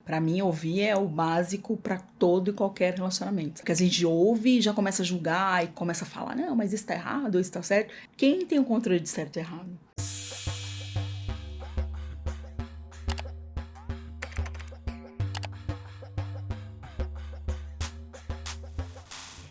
Pra mim, ouvir é o básico pra todo e qualquer relacionamento. Porque a gente ouve e já começa a julgar e começa a falar, não, mas isso tá errado, isso tá certo. Quem tem o controle de certo e errado?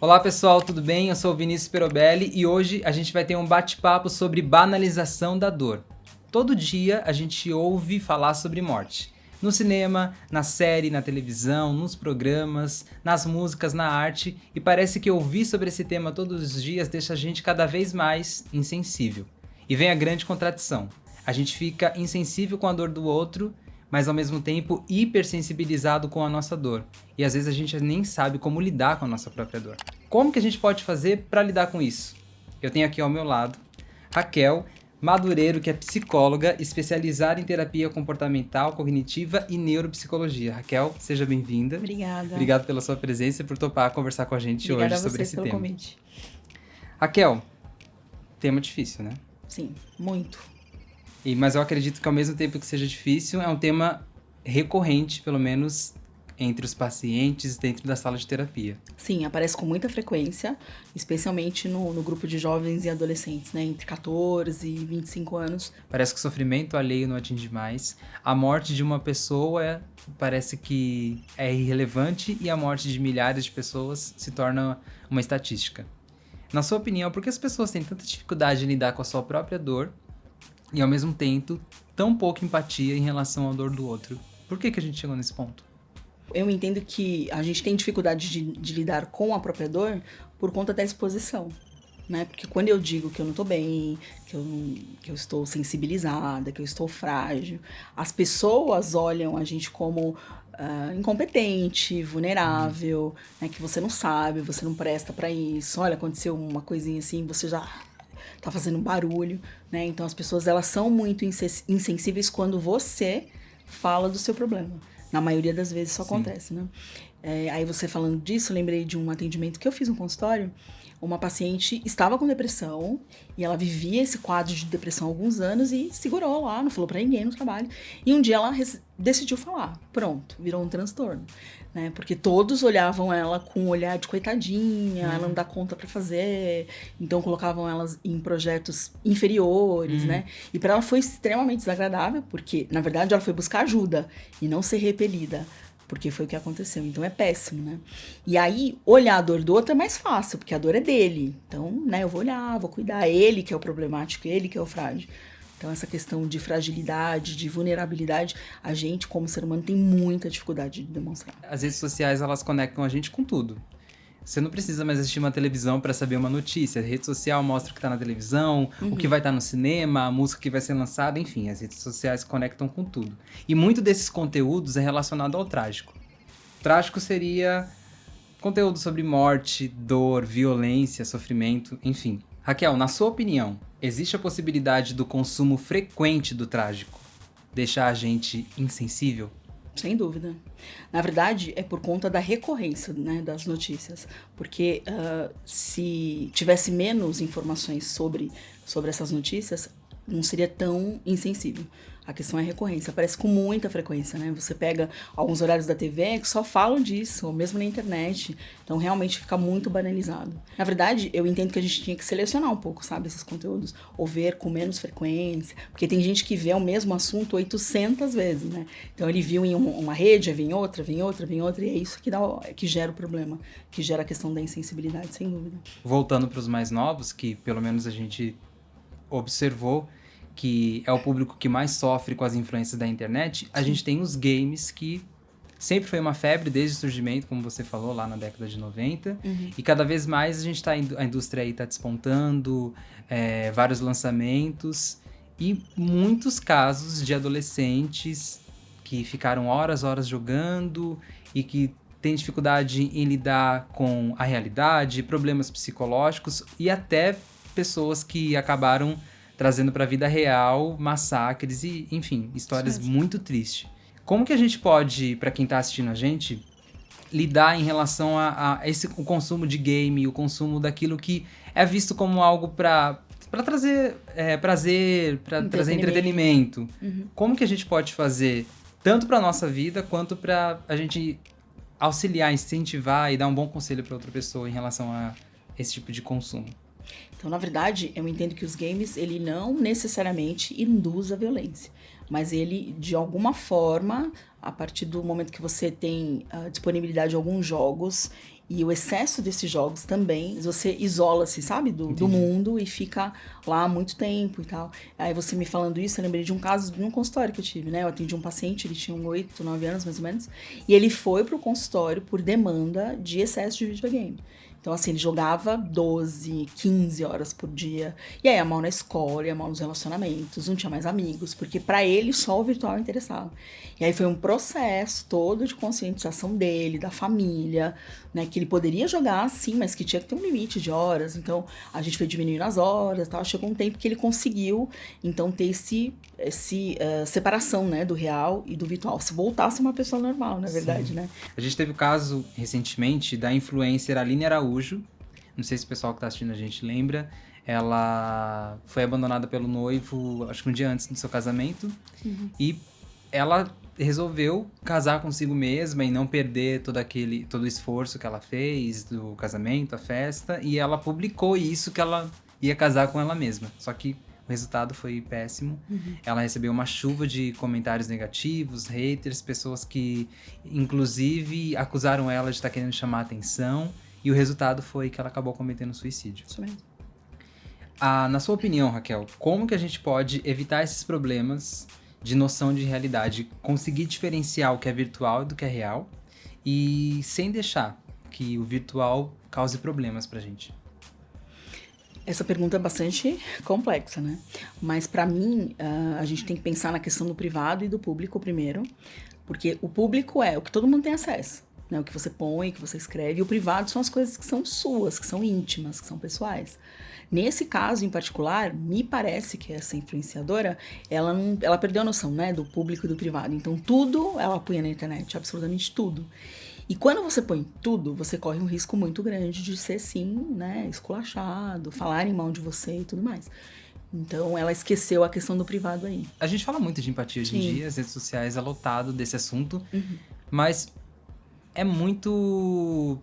Olá pessoal, tudo bem? Eu sou o Vinícius Perobelli e hoje a gente vai ter um bate-papo sobre banalização da dor. Todo dia a gente ouve falar sobre morte. No cinema, na série, na televisão, nos programas, nas músicas, na arte, e parece que ouvir sobre esse tema todos os dias deixa a gente cada vez mais insensível. E vem a grande contradição. A gente fica insensível com a dor do outro, mas ao mesmo tempo hipersensibilizado com a nossa dor. E às vezes a gente nem sabe como lidar com a nossa própria dor. Como que a gente pode fazer para lidar com isso? Eu tenho aqui ao meu lado Raquel Madureiro, que é psicóloga especializada em terapia comportamental, cognitiva e neuropsicologia. Raquel, seja bem-vinda. Obrigada. Obrigado pela sua presença e por topar conversar com a gente hoje sobre esse tema. Convite. Raquel, tema difícil, né? Sim, muito. Mas eu acredito que ao mesmo tempo que seja difícil, é um tema recorrente, pelo menos entre os pacientes dentro da sala de terapia. Sim, aparece com muita frequência, especialmente no grupo de jovens e adolescentes, né? Entre 14 e 25 anos. Parece que o sofrimento alheio não atinge mais. A morte de uma pessoa parece que é irrelevante e a morte de milhares de pessoas se torna uma estatística. Na sua opinião, por que as pessoas têm tanta dificuldade em lidar com a sua própria dor e ao mesmo tempo tão pouca empatia em relação à dor do outro? Por que a gente chegou nesse ponto? Eu entendo que a gente tem dificuldade de lidar com a própria dor por conta da exposição, né? Porque quando eu digo que eu não tô bem, que eu estou sensibilizada, que eu estou frágil, as pessoas olham a gente como incompetente, vulnerável, né? Que você não sabe, você não presta pra isso. Olha, aconteceu uma coisinha assim, você já tá fazendo barulho, né? Então as pessoas, elas são muito insensíveis quando você fala do seu problema. Na maioria das vezes isso acontece, né? Aí você falando disso, eu lembrei de um atendimento que eu fiz no consultório. Uma paciente estava com depressão e ela vivia esse quadro de depressão há alguns anos e segurou lá, não falou pra ninguém no trabalho. E um dia ela decidiu falar. Pronto, virou um transtorno, né? Porque todos olhavam ela com um olhar de coitadinha, ela não dá conta pra fazer. Então colocavam elas em projetos inferiores, né? E pra ela foi extremamente desagradável, porque na verdade ela foi buscar ajuda e não ser repelida. Porque foi o que aconteceu. Então é péssimo, né? E aí, olhar a dor do outro é mais fácil, porque a dor é dele. Então, né, eu vou olhar, vou cuidar. Ele que é o problemático, ele que é o frágil. Então, essa questão de fragilidade, de vulnerabilidade, a gente, como ser humano, tem muita dificuldade de demonstrar. As redes sociais, elas conectam a gente com tudo. Você não precisa mais assistir uma televisão para saber uma notícia. A rede social mostra o que está na televisão, o que vai estar no cinema, a música que vai ser lançada, enfim, as redes sociais conectam com tudo. E muito desses conteúdos é relacionado ao trágico. O trágico seria conteúdo sobre morte, dor, violência, sofrimento, enfim. Raquel, na sua opinião, existe a possibilidade do consumo frequente do trágico deixar a gente insensível? Sem dúvida. Na verdade, é por conta da recorrência, né, das notícias. Porque se tivesse menos informações sobre essas notícias, não seria tão insensível. A questão é a recorrência. Aparece com muita frequência, né? Você pega alguns horários da TV que só falam disso, ou mesmo na internet. Então, realmente fica muito banalizado. Na verdade, eu entendo que a gente tinha que selecionar um pouco, sabe, esses conteúdos. Ou ver com menos frequência. Porque tem gente que vê o mesmo assunto 800 vezes, né? Então, ele viu em uma rede, aí vem outra, vem outra, vem outra. E é isso que gera o problema. Que gera a questão da insensibilidade, sem dúvida. Voltando para os mais novos, que pelo menos a gente observou que é o público que mais sofre com as influências da internet, a gente tem os games, que sempre foi uma febre desde o surgimento, como você falou, lá na década de 90. E cada vez mais a indústria aí tá despontando, vários lançamentos e muitos casos de adolescentes que ficaram horas jogando e que têm dificuldade em lidar com a realidade, problemas psicológicos e até pessoas que acabaram trazendo para a vida real massacres e, enfim, histórias muito tristes. Como que a gente pode, para quem está assistindo a gente, lidar em relação a o consumo de game, o consumo daquilo que é visto como algo para trazer prazer, para trazer entretenimento? Como que a gente pode fazer tanto para nossa vida quanto para a gente auxiliar, incentivar e dar um bom conselho para outra pessoa em relação a esse tipo de consumo. Então, na verdade, eu entendo que os games, ele não necessariamente induz a violência, mas ele, de alguma forma, a partir do momento que você tem a disponibilidade de alguns jogos e o excesso desses jogos também, você isola-se, sabe, do mundo e fica lá há muito tempo e tal. Aí você me falando isso, eu lembrei de um caso, de um consultório que eu tive, né? Eu atendi um paciente, ele tinha 8, 9 anos mais ou menos, e ele foi pro consultório por demanda de excesso de videogame. Então, assim, ele jogava 12, 15 horas por dia. E aí, ia mal na escola, ia mal nos relacionamentos, não tinha mais amigos, porque pra ele só o virtual interessava. E aí foi um processo todo de conscientização dele, da família, né? Que ele poderia jogar, sim, mas que tinha que ter um limite de horas. Então, a gente foi diminuindo as horas, tal. Chegou um tempo que ele conseguiu, então, ter esse separação, né? Do real e do virtual. Se voltasse uma pessoa normal, na verdade, né? A gente teve o caso, recentemente, da influencer Aline Araújo. Não sei se o pessoal que tá assistindo a gente lembra. Ela foi abandonada pelo noivo, acho que um dia antes do seu casamento. E ela resolveu casar consigo mesma e não perder todo o esforço que ela fez do casamento, a festa. E ela publicou isso, que ela ia casar com ela mesma. Só que o resultado foi péssimo. Ela recebeu uma chuva de comentários negativos, haters, pessoas que, inclusive, acusaram ela de estar querendo chamar a atenção. E o resultado foi que ela acabou cometendo suicídio. Isso mesmo. Na sua opinião, Raquel, como que a gente pode evitar esses problemas de noção de realidade? Conseguir diferenciar o que é virtual do que é real e sem deixar que o virtual cause problemas pra gente? Essa pergunta é bastante complexa, né? Mas pra mim, a gente tem que pensar na questão do privado e do público primeiro, porque o público é o que todo mundo tem acesso, né? O que você põe, o que você escreve, e o privado são as coisas que são suas, que são íntimas, que são pessoais. Nesse caso em particular, me parece que essa influenciadora, ela perdeu a noção, né, do público e do privado. Então tudo ela punha na internet, absolutamente tudo. E quando você põe tudo, você corre um risco muito grande de ser, sim, né, esculachado, falarem mal de você e tudo mais. Então, ela esqueceu a questão do privado aí. A gente fala muito de empatia hoje em dia, as redes sociais é lotado desse assunto, mas é muito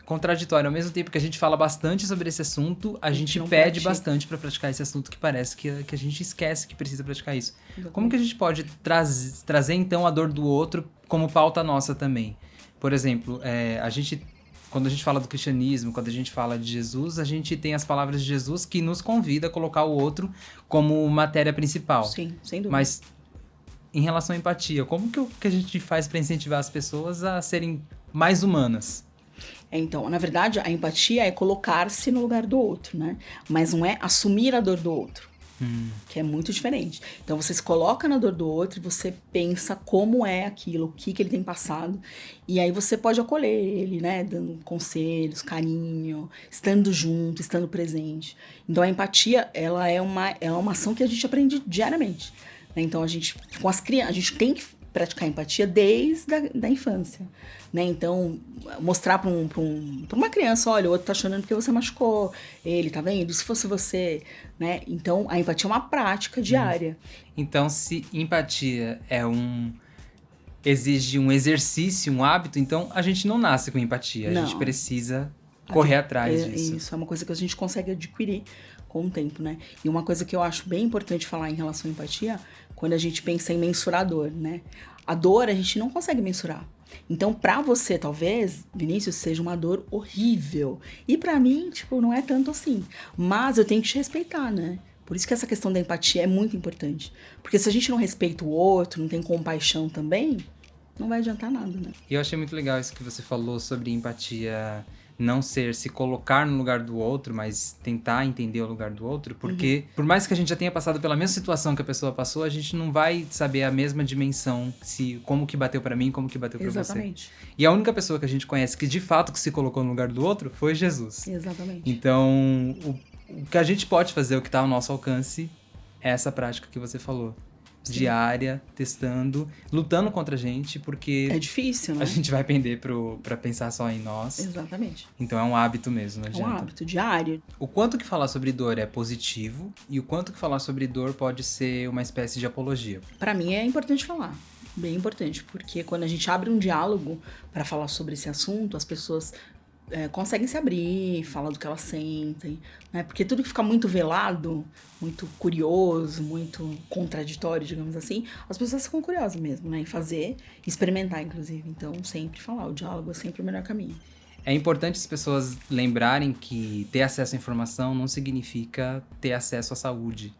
contraditório. Ao mesmo tempo que a gente fala bastante sobre esse assunto, a gente pede bastante para praticar esse assunto, que parece que a gente esquece que precisa praticar isso. Exatamente. Como que a gente pode trazer, então, a dor do outro como pauta nossa também? Por exemplo, quando a gente fala do cristianismo, quando a gente fala de Jesus, a gente tem as palavras de Jesus que nos convida a colocar o outro como matéria principal. Sim, sem dúvida. Mas, em relação à empatia, como que a gente faz para incentivar as pessoas a serem mais humanas? Então, na verdade, a empatia é colocar-se no lugar do outro, né? Mas não é assumir a dor do outro. Que é muito diferente. Então você se coloca na dor do outro e você pensa como é aquilo, o que ele tem passado. E aí você pode acolher ele, né? Dando conselhos, carinho, estando junto, estando presente. Então a empatia, ela é uma ação que a gente aprende diariamente. Né? Então a gente, com as crianças, a gente tem que praticar empatia desde a infância. Né? Então, mostrar pra uma criança, olha, o outro tá chorando porque você machucou ele, tá vendo? E se fosse você, né? Então, a empatia é uma prática diária. Então, se empatia exige um exercício, um hábito, então a gente não nasce com empatia. Não. A gente precisa correr atrás disso. Isso, é uma coisa que a gente consegue adquirir com o tempo, né? E uma coisa que eu acho bem importante falar em relação à empatia, quando a gente pensa em mensurar a dor, né? A dor a gente não consegue mensurar. Então, pra você, talvez, Vinícius, seja uma dor horrível. E pra mim, tipo, não é tanto assim. Mas eu tenho que te respeitar, né? Por isso que essa questão da empatia é muito importante. Porque se a gente não respeita o outro, não tem compaixão também, não vai adiantar nada, né? E eu achei muito legal isso que você falou sobre empatia não ser se colocar no lugar do outro, mas tentar entender o lugar do outro, porque por mais que a gente já tenha passado pela mesma situação que a pessoa passou, a gente não vai saber a mesma dimensão, como que bateu pra mim, como que bateu pra você. Exatamente. E a única pessoa que a gente conhece que de fato que se colocou no lugar do outro foi Jesus. Exatamente. Então, o que a gente pode fazer, o que tá ao nosso alcance, é essa prática que você falou. Sim. Diária, testando, lutando contra a gente, porque é difícil, né? A gente vai pender pra pensar só em nós. Exatamente. Então é um hábito mesmo, não adianta. É um hábito diário. O quanto que falar sobre dor é positivo e o quanto que falar sobre dor pode ser uma espécie de apologia? Pra mim é importante falar. Bem importante, porque quando a gente abre um diálogo para falar sobre esse assunto, as pessoas conseguem se abrir, falar do que elas sentem, né? Porque tudo que fica muito velado, muito curioso, muito contraditório, digamos assim, as pessoas ficam curiosas mesmo, né? Em fazer, experimentar, inclusive. Então, sempre falar, o diálogo é sempre o melhor caminho. É importante as pessoas lembrarem que ter acesso à informação não significa ter acesso à saúde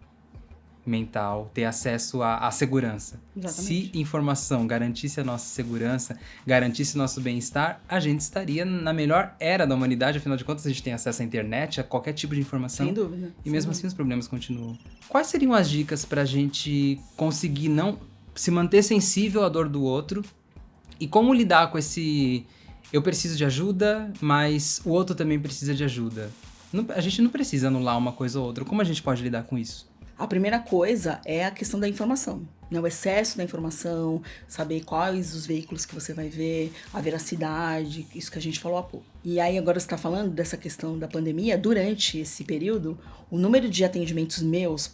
mental, ter acesso à segurança. Exatamente. Se informação garantisse a nossa segurança, garantisse nosso bem-estar, a gente estaria na melhor era da humanidade. Afinal de contas, a gente tem acesso à internet, a qualquer tipo de informação. Sem dúvida. E mesmo assim os problemas continuam. Quais seriam as dicas pra gente conseguir não se manter sensível à dor do outro? E como lidar com esse eu preciso de ajuda, mas o outro também precisa de ajuda? A gente não precisa anular uma coisa ou outra. Como a gente pode lidar com isso? A primeira coisa é a questão da informação, né? O excesso da informação, saber quais os veículos que você vai ver, a veracidade, isso que a gente falou há pouco. E aí agora você está falando dessa questão da pandemia, durante esse período, o número de atendimentos meus,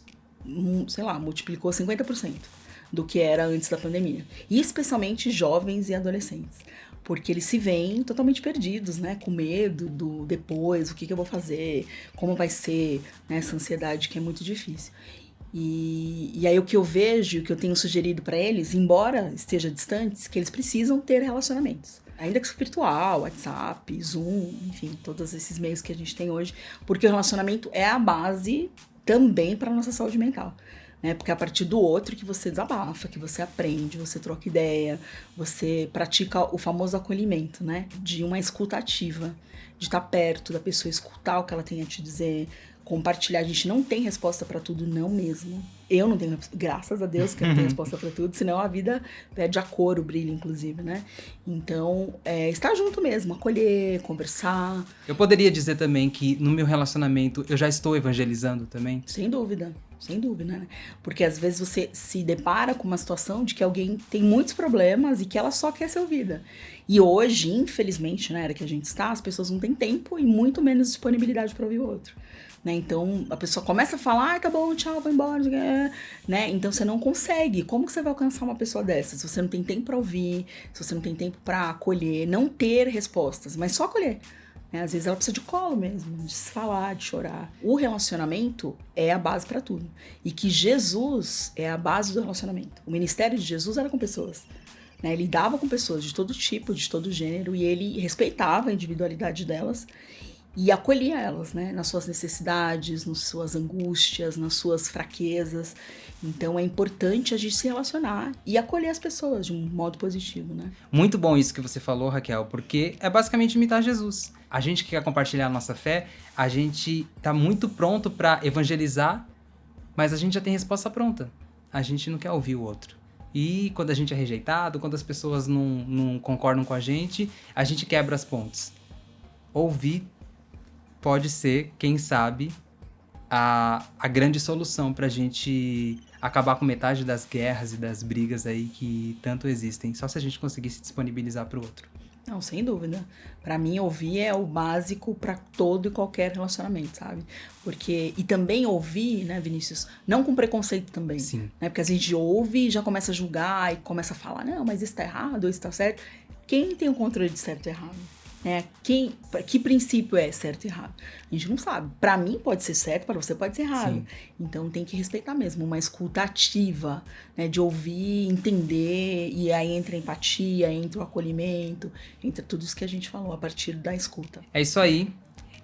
sei lá, multiplicou 50% do que era antes da pandemia. E especialmente jovens e adolescentes. Porque eles se veem totalmente perdidos, né? Com medo do depois, o que eu vou fazer, como vai ser, né? Essa ansiedade que é muito difícil. E aí o que eu vejo, o que eu tenho sugerido para eles, embora esteja distantes, que eles precisam ter relacionamentos. Ainda que virtual, WhatsApp, Zoom, enfim, todos esses meios que a gente tem hoje, porque o relacionamento é a base também para a nossa saúde mental. Né? Porque é a partir do outro que você desabafa, que você aprende, você troca ideia, você pratica o famoso acolhimento, né? De uma escuta ativa, de estar perto da pessoa, escutar o que ela tem a te dizer, compartilhar. A gente não tem resposta para tudo, não mesmo. Eu não tenho, graças a Deus que eu não tenho resposta para tudo, senão a vida perde a cor, o brilho, inclusive, né? Então, estar junto mesmo, acolher, conversar. Eu poderia dizer também que no meu relacionamento eu já estou evangelizando também? Sem dúvida, né? Porque às vezes você se depara com uma situação de que alguém tem muitos problemas e que ela só quer ser ouvida. E hoje, infelizmente, na era que a gente está, as pessoas não têm tempo e muito menos disponibilidade para ouvir o outro. Né? Então, a pessoa começa a falar, tá bom, tchau, vou embora, né? Então, você não consegue. Como que você vai alcançar uma pessoa dessa? Se você não tem tempo para ouvir, se você não tem tempo para acolher, não ter respostas, mas só acolher. Né? Às vezes ela precisa de colo mesmo, de se falar, de chorar. O relacionamento é a base para tudo. E que Jesus é a base do relacionamento. O ministério de Jesus era com pessoas. Né? Ele lidava com pessoas de todo tipo, de todo gênero, e ele respeitava a individualidade delas e acolhia elas, né, nas suas necessidades, nas suas angústias, nas suas fraquezas. Então é importante a gente se relacionar e acolher as pessoas de um modo positivo, né? Muito bom isso que você falou, Raquel, porque é basicamente imitar Jesus. A gente que quer compartilhar a nossa fé, a gente tá muito pronto para evangelizar, mas a gente já tem resposta pronta. A gente não quer ouvir o outro. E quando a gente é rejeitado, quando as pessoas não concordam com a gente quebra as pontes. Ouvir pode ser, quem sabe, a grande solução pra gente acabar com metade das guerras e das brigas aí que tanto existem. Só se a gente conseguir se disponibilizar pro outro. Não, sem dúvida. Pra mim, ouvir é o básico pra todo e qualquer relacionamento, sabe? Porque, e também ouvir, né, Vinícius, não com preconceito também. Sim. Né? Porque a gente ouve e já começa a julgar e começa a falar, não, mas isso tá errado, isso tá certo. Quem tem o controle de certo e errado? Né? Que princípio é certo e errado? A gente não sabe. Para mim pode ser certo, para você pode ser errado. Sim. Então tem que respeitar mesmo, uma escuta ativa, né? De ouvir, entender, e aí entra a empatia, entra o acolhimento, entra tudo isso que a gente falou a partir da escuta. É isso aí.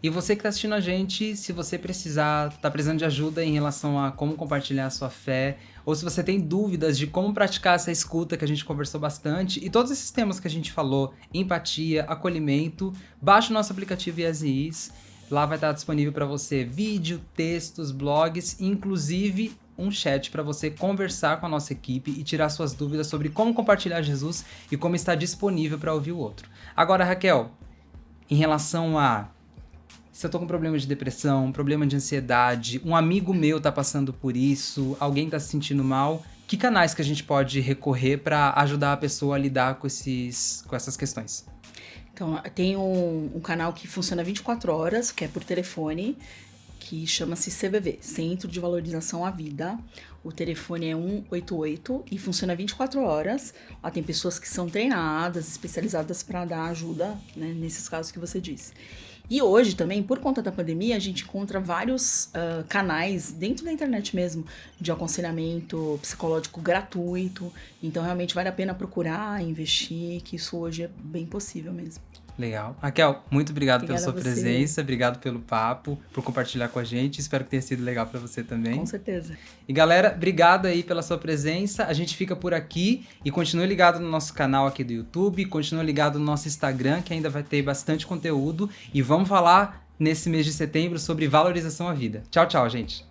E você que está assistindo a gente, se você tá precisando de ajuda em relação a como compartilhar a sua fé, ou se você tem dúvidas de como praticar essa escuta que a gente conversou bastante, e todos esses temas que a gente falou, empatia, acolhimento, baixe o nosso aplicativo IESIS. Lá vai estar disponível para você vídeo, textos, blogs, inclusive um chat para você conversar com a nossa equipe e tirar suas dúvidas sobre como compartilhar Jesus e como estar disponível para ouvir o outro. Agora, Raquel, em relação a se eu tô com problema de depressão, problema de ansiedade, um amigo meu tá passando por isso, alguém tá se sentindo mal, que canais que a gente pode recorrer para ajudar a pessoa a lidar com essas questões? Então, tem um canal que funciona 24 horas, que é por telefone, que chama-se CVV, Centro de Valorização à Vida. O telefone é 188 e funciona 24 horas. Lá tem pessoas que são treinadas, especializadas para dar ajuda, né, nesses casos que você disse. E hoje também, por conta da pandemia, a gente encontra vários canais dentro da internet mesmo de aconselhamento psicológico gratuito. Então, realmente vale a pena procurar, investir, que isso hoje é bem possível mesmo. Legal. Raquel, muito obrigado Obrigada pela sua a você. presença, obrigado pelo papo, por compartilhar com a gente. Espero que tenha sido legal para você também. Com certeza. E galera, obrigado aí pela sua presença. A gente fica por aqui e continue ligado no nosso canal aqui do YouTube, continue ligado no nosso Instagram, que ainda vai ter bastante conteúdo. E vamos falar nesse mês de setembro sobre valorização à vida. Tchau, tchau, gente.